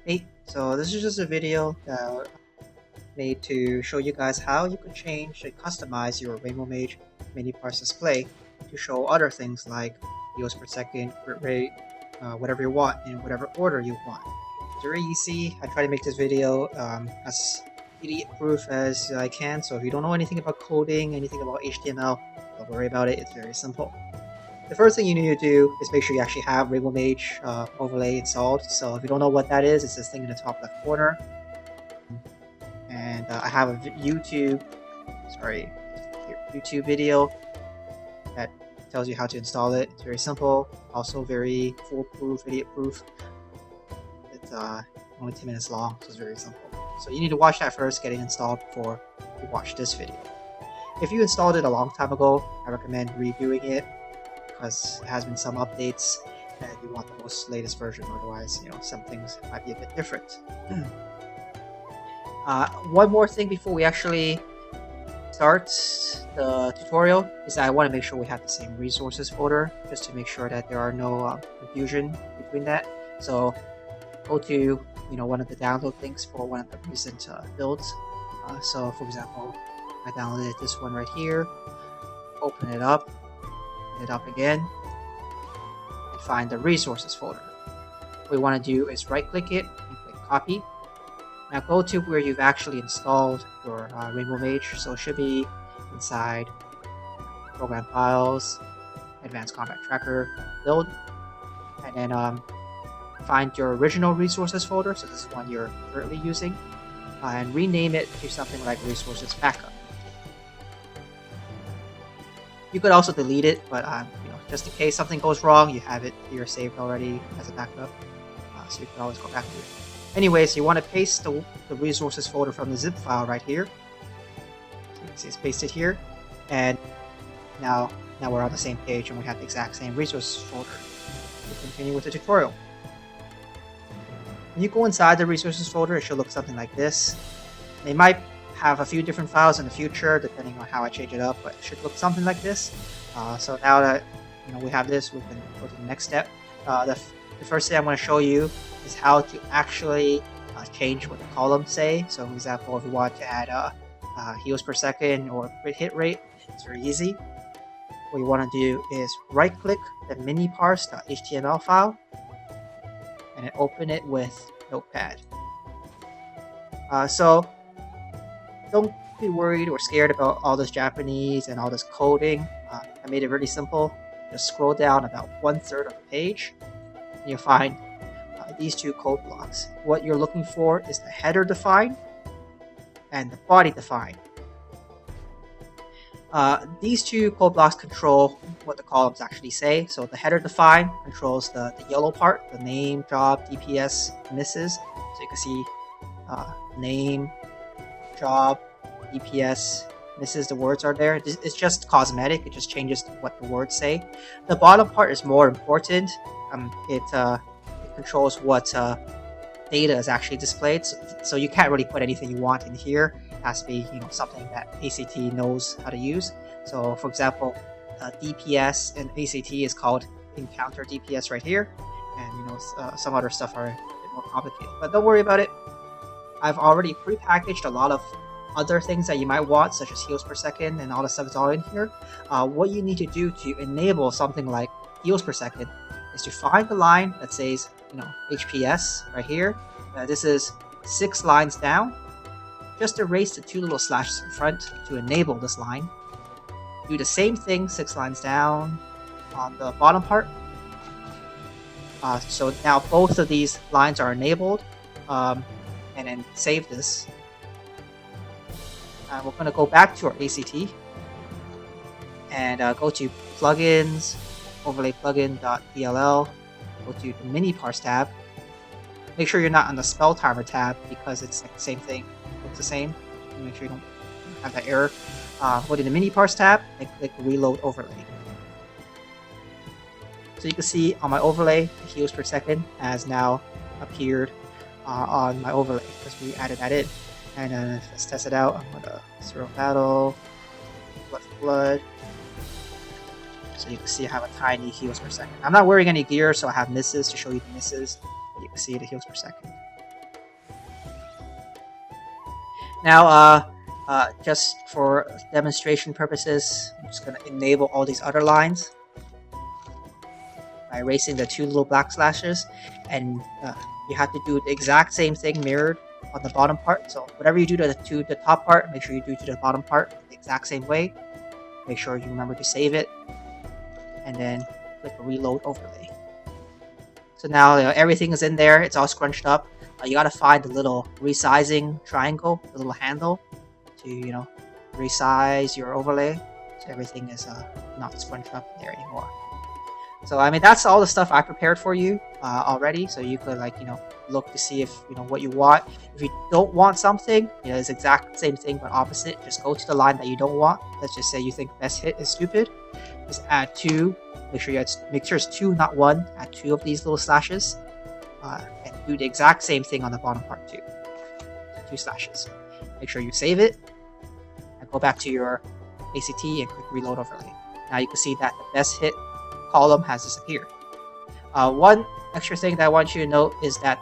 Hey, so this is just a video made to show you guys how you can change and customize your Rainbowmage miniparse display to show other things like heals per second, crit rate, whatever you want in whatever order you want. It's very easy. I try to make this video as idiot-proof as I can, so if you don't know anything about coding, anything about HTML, don't worry about it. It's very simple. The first thing you need to do is make sure you actually have Rainbowmage Overlay installed. So if you don't know what that is, it's this thing in the top left corner. And I have a YouTube video that tells you how to install it. It's very simple, also very foolproof, idiot-proof. It's only 10 minutes long, so it's very simple. So you need to watch that first, get it installed before you watch this video. If you installed it a long time ago, I recommend redoing it, because there has been some updates and you want the most latest version, otherwise some things might be a bit different. One more thing before we actually start the tutorial is that I want to make sure we have the same resources folder, just to make sure that there are no confusion between that. So go to one of the download links for one of the recent builds. So for example, I downloaded this one right here, open it up again, and find the resources folder. What we want to do is right click it and click copy. Now go to where you've actually installed your Rainbowmage, so it should be inside program files, advanced combat tracker, build, and then find your original resources folder, so this is one you're currently using, and rename it to something like resources backup. You could also delete it, but just in case something goes wrong, you have it here saved already as a backup, so you can always go back to it. Anyways, you want to paste the resources folder from the zip file right here. So you can see it's pasted here, and now we're on the same page and we have the exact same resources folder. We'll continue with the tutorial. When you go inside the resources folder, it should look something like this. They might have a few different files in the future depending on how I change it up, but it should look something like this. So now that we have this, we can go to the next step. The first thing I'm going to show you is how to actually change what the columns say. So for example, if you want to add heals per second or crit hit rate, it's very easy. What you want to do is right click the miniparse.html file and then open it with Notepad. So don't be worried or scared about all this Japanese and all this coding. I made it really simple. Just scroll down about 1/3 of the page. And you'll find these two code blocks. What you're looking for is the header define and the body define. These two code blocks control what the columns actually say. So the header define controls the yellow part, the name, job, DPS, misses. So you can see name, job, DPS, misses, the words are there. It's just cosmetic, it just changes what the words say. The bottom part is more important. It controls what data is actually displayed, so you can't really put anything you want in here. It has to be something that ACT knows how to use. So for example, DPS in ACT is called encounter DPS right here, and some other stuff are a bit more complicated, but don't worry about it. I've already pre-packaged a lot of other things that you might want, such as heals per second, and all the stuff is all in here. What you need to do to enable something like heals per second is to find the line that says HPS right here. This is 6 lines down. Just erase the 2 little slashes in front to enable this line. Do the same thing 6 lines down on the bottom part. So now both of these lines are enabled, and then save this. We're going to go back to our ACT and go to plugins, overlay plugin.dll, go to the miniparse tab. Make sure you're not on the spell timer tab because it's like the same thing, it looks the same. Make sure you don't have that error. Go to the miniparse tab and click reload overlay. So you can see on my overlay, the heals per second has now appeared on my overlay because we added that in. And then let's test it out. I'm gonna zero battle, blood. So you can see I have a tiny heals per second. I'm not wearing any gear, so I have misses to show you the misses. But you can see the heals per second. Now, just for demonstration purposes, I'm just going to enable all these other lines by erasing the 2 little black slashes, and you have to do the exact same thing mirrored on the bottom part. So whatever you do to the top part, make sure you do to the bottom part the exact same way. Make sure you remember to save it, and then click Reload Overlay. So now everything is in there, it's all scrunched up. You gotta find the little resizing triangle, the little handle, to resize your overlay so everything is not scrunched up there anymore. So I mean, that's all the stuff I prepared for you already, so you could look to see if what you want. If you don't want something, it's the exact same thing but opposite. Just go to the line that you don't want. Let's just say you think best hit is stupid. Just add 2. Make sure it's 2, not 1. Add 2 of these little slashes, and do the exact same thing on the bottom part too. 2 slashes. Make sure you save it, and go back to your ACT and click Reload Overlay. Now you can see that the best hit column has disappeared. One extra thing that I want you to note is that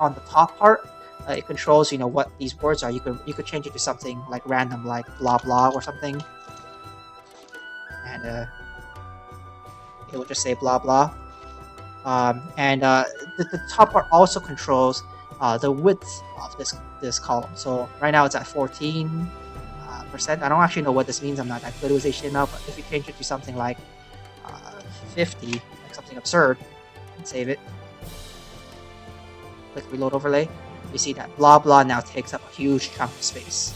on the top part, it controls what these words are. You could change it to something like random, like blah blah or something, and it will just say blah blah. The top part also controls the width of this column. So right now it's at 14%. I don't actually know what this means. I'm not that good with HTML, but if you change it to something like 50, like something absurd, and save it, click Reload Overlay, you see that blah blah now takes up a huge chunk of space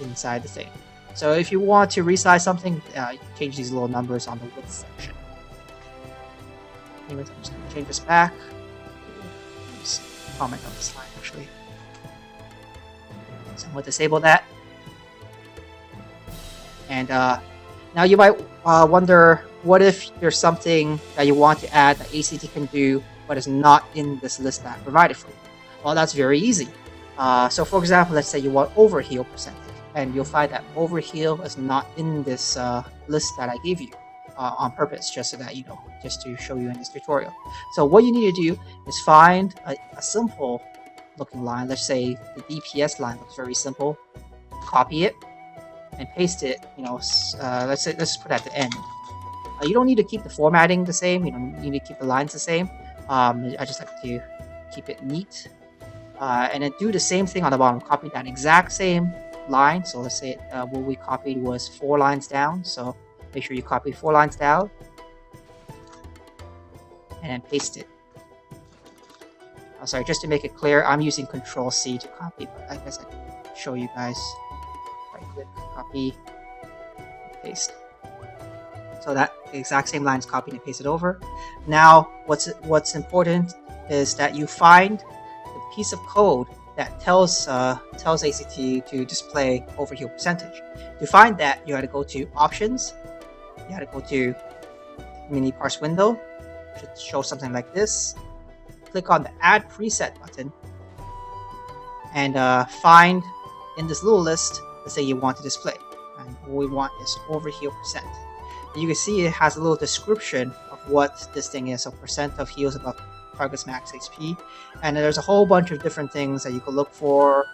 inside the thing. So if you want to resize something, you can change these little numbers on the width section. Anyways, I'm just going to change this back. Just comment on this line actually. So I'm going to disable that. And now you might wonder, what if there's something that you want to add that ACT can do but is not in this list that I provided for you? Well, that's very easy. So for example, let's say you want overheal percentage, and you'll find that overheal is not in this list that I gave you on purpose, just so that just to show you in this tutorial. So what you need to do is find a simple looking line. Let's say the DPS line looks very simple. Copy it and paste it. Let's just put it at the end. You don't need to keep the formatting the same. You don't need to keep the lines the same. I just like to keep it neat. And then do the same thing on the bottom. Copy that exact same line. So let's say what we copied was 4 lines down. So make sure you copy 4 lines down and then paste it. Oh, sorry, just to make it clear, I'm using Control-C to copy, but I guess I can show you guys. Right-click, copy, paste. So that exact same line is copied and pasted over. Now, what's important is that you find the piece of code that tells ACT to display overheal percentage. To find that, you got to go to Options. You got to go to miniparse window. It should show something like this. Click on the Add Preset button, and find in this little list the thing you want to display. And what we want is overheal percent. You can see it has a little description of what this thing is. So percent of heals above target's max HP, and there's a whole bunch of different things that you could look for.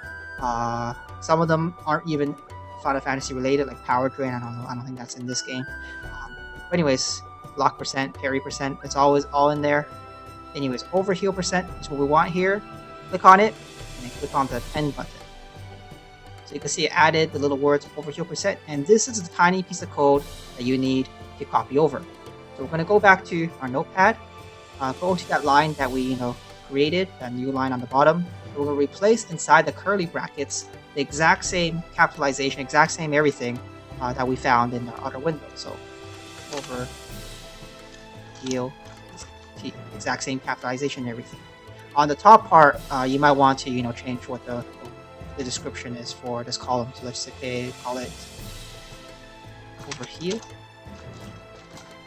Some of them aren't even Final Fantasy related, like power drain. I don't think that's in this game. But anyways, block percent, parry percent, it's always all in there. Anyways, overheal percent is what we want here. Click on it, and then click on the pen button. So you can see it added the little words overheal percent, and this is the tiny piece of code that you need to copy over. So we're going to go back to our notepad, go to that line that we created, that new line on the bottom. We're going to replace inside the curly brackets the exact same capitalization, exact same everything that we found in the other window. So overheal, exact same capitalization and everything. On the top part, you might want to change what the description is for this column. So let's say call it overheal.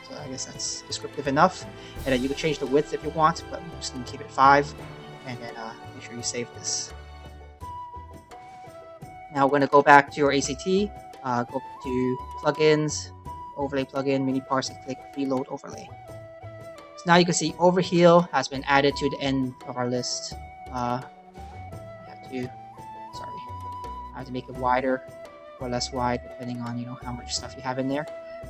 So I guess that's descriptive enough. And then you can change the width if you want, but I'm just going to keep it 5. And then make sure you save this. Now we're going to go back to your ACT, go to Plugins, Overlay Plugin, Miniparse, and click Reload Overlay. So now you can see Overheal has been added to the end of our list. I have to make it wider or less wide depending on how much stuff you have in there.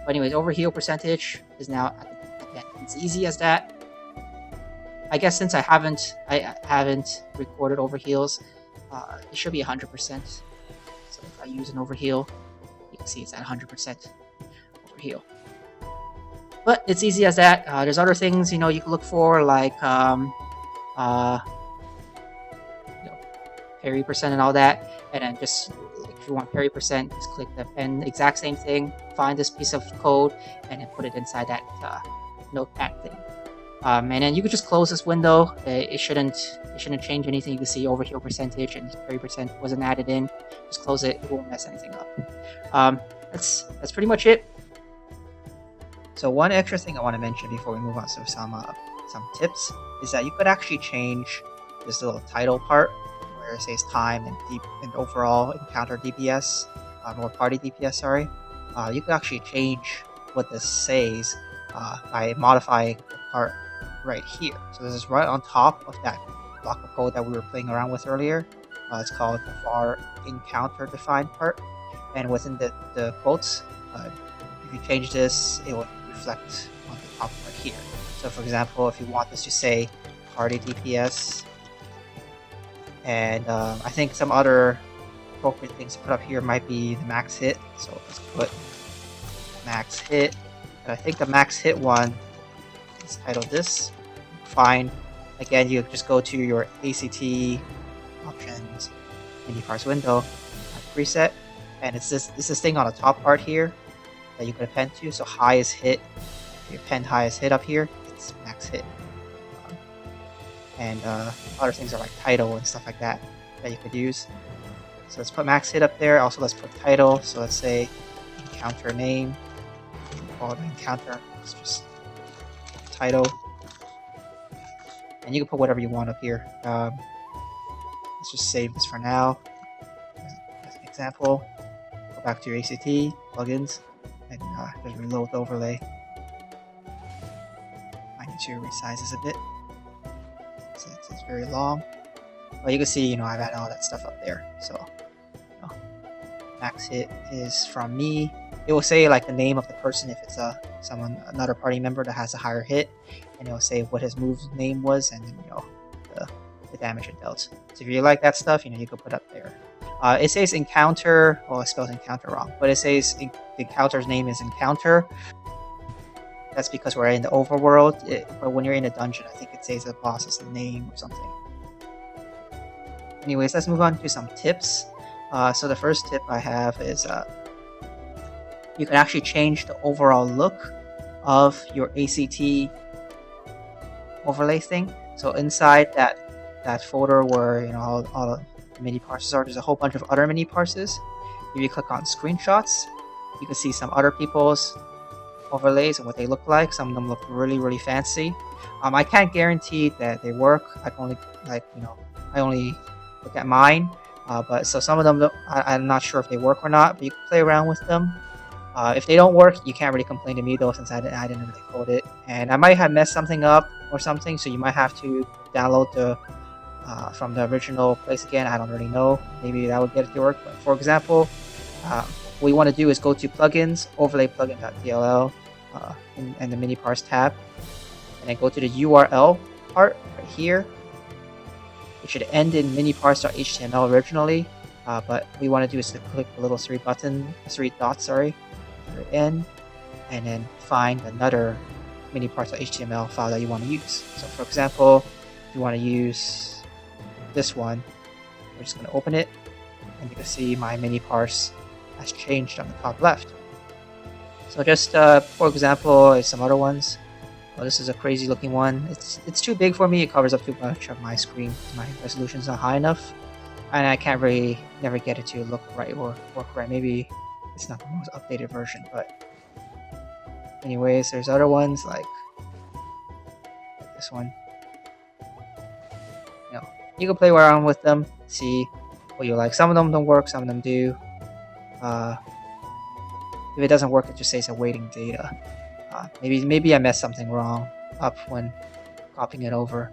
But anyways, overheal percentage is now at the end. It's easy as that. I guess since I haven't recorded overheals, it should be 100%. So if I use an overheal, you can see it's at 100% overheal. But it's easy as that. There's other things you can look for, like parry percent and all that. And then just if you want parry percent, just click the pen. Exact same thing. Find this piece of code and then put it inside that notepad thing. And then you could just close this window. It shouldn't change anything. You can see overheal percentage and parry percent wasn't added in. Just close it. It won't mess anything up. That's pretty much it. So one extra thing I want to mention before we move on to some tips is that you could actually change this little title part where it says time and overall encounter DPS or party DPS. Sorry, you could actually change what this says by modifying the part right here. So this is right on top of that block of code that we were playing around with earlier. It's called the var encounter defined part, and within the quotes, if you change this, it will reflect on the top right here. So for example, if you want this to say party DPS, and I think some other appropriate things to put up here might be the max hit. So let's put max hit. And I think the max hit one is titled this. Fine. Again, you just go to your ACT options, miniparse window, preset, and it's this thing on the top part here that you could append to. So highest hit, if you append highest hit up here, it's max hit. And other things are like title and stuff like that you could use. So let's put max hit up there. Also, let's put title. So let's say encounter name. Call it encounter. It's just title. And you can put whatever you want up here. Let's just save this for now. As an example, go back to your ACT plugins and just reload the overlay. I need to resize this a bit. It's very long. But you can see, I've added all that stuff up there. So, max hit is from me. It will say like the name of the person if it's another party member that has a higher hit, and it will say what his move name was, and then the damage it dealt. So if you like that stuff, you can put up there. It says encounter. Well, it spells encounter wrong, but it says the encounter's name is encounter. That's because we're in the overworld, but when you're in a dungeon, I think it says the boss's name or something. Anyways, let's move on to some tips. So the first tip I have is you can actually change the overall look of your ACT overlay thing. So inside that folder where all the mini parsers are, there's a whole bunch of other mini parsers. If you click on screenshots, you can see some other people's overlays and what they look like. Some of them look really, really fancy. I can't guarantee that they work. I only look at mine. But so some of them, I'm not sure if they work or not, but you can play around with them. If they don't work, you can't really complain to me though, since I didn't really code it. And I might have messed something up or something, so you might have to download the from the original place again. I don't really know. Maybe that would get it to work. But for example, what you want to do is go to plugins, overlay plugin.dll, and the mini parse tab, and then go to the URL part right here. It should end in miniparse.html originally, but what we want to do is to click the little three dots, right in, and then find another miniparse.html file that you want to use. So for example, if you want to use this one, we're just going to open it, and you can see my miniparse has changed on the top left. So just for example, some other ones. Oh, this is a crazy looking one. It's too big for me. It covers up too much of my screen. My resolution's not high enough, and I can't really never get it to look right or work right. Maybe it's not the most updated version, but anyways, there's other ones like this one. You can play around with them, see what you like. Some of them don't work, some of them do. If it doesn't work, it just says awaiting data. Maybe I messed something wrong up when copying it over.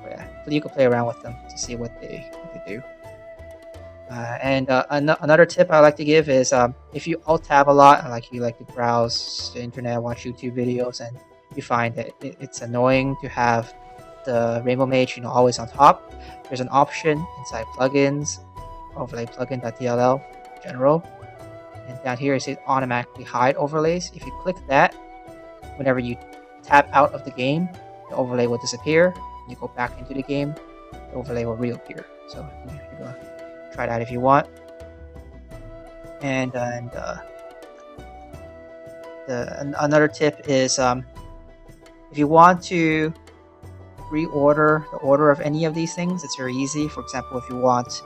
But yeah, you can play around with them to see what they do. Another tip I like to give is if you alt tab a lot, like you like to browse the internet, watch YouTube videos, and you find that it's annoying to have the Rainbowmage, always on top. There's an option inside plugins, overlay plugin.dll general, and down here it says automatically hide overlays. If you click that, whenever you tap out of the game, the overlay will disappear. You go back into the game, the overlay will reappear. So you try that if you want. Another tip is if you want to reorder the order of any of these things, it's very easy. For example, if you want,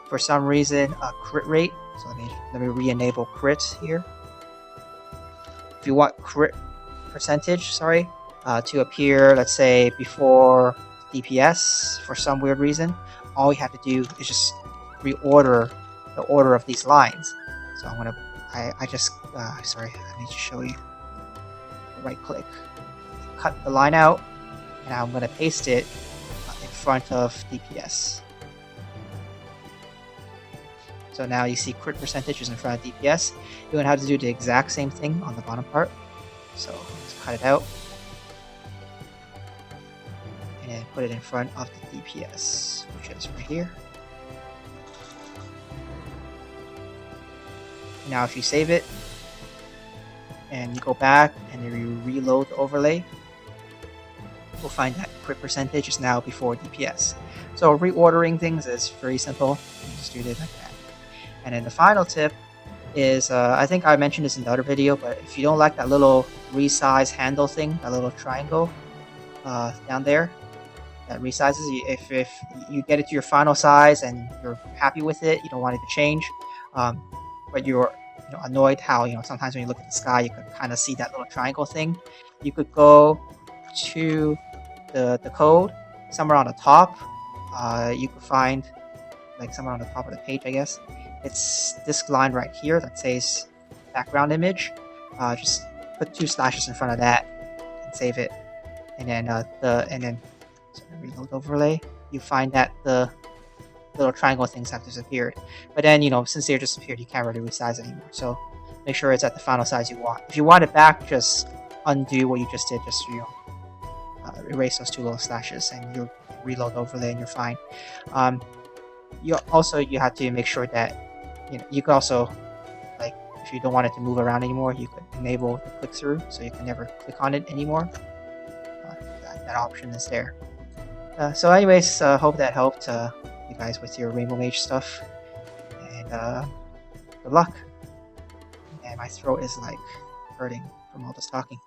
for some reason, a crit rate, so let me re-enable crit here. If you want crit percentage, to appear, let's say, before DPS for some weird reason, all you have to do is just reorder the order of these lines. So I'm gonna, let me just show you. Right click, cut the line out, and I'm gonna paste it in front of DPS. So now you see crit percentage is in front of DPS. You're gonna have to do the exact same thing on the bottom part. So let's cut it out and put it in front of the DPS, which is right here. Now if you save it and you go back and you reload the overlay, we'll find that crit percentage is now before DPS. So reordering things is very simple. You just do it like that. And then the final tip is, I think I mentioned this in the other video, but if you don't like that little resize handle thing, that little triangle down there, that resizes, if you get it to your final size and you're happy with it, you don't want it to change, but you're annoyed how sometimes when you look at the sky you can kind of see that little triangle thing, you could go to the code somewhere on the top. You could find somewhere on the top of the page, I guess. It's this line right here that says background image. Just put 2 slashes in front of that and save it, and then reload overlay. You find that the little triangle things have disappeared, but then since they're disappeared, you can't really resize it anymore. So make sure it's at the final size you want. If you want it back, just undo what you just did. Just erase those 2 little slashes, and you reload overlay, and you're fine. You have to make sure that you could also, if you don't want it to move around anymore, you could enable the click through, so you can never click on it anymore. That option is there. So anyways, hope that helped you guys with your Rainbowmage stuff, and good luck. And my throat is hurting from all this talking.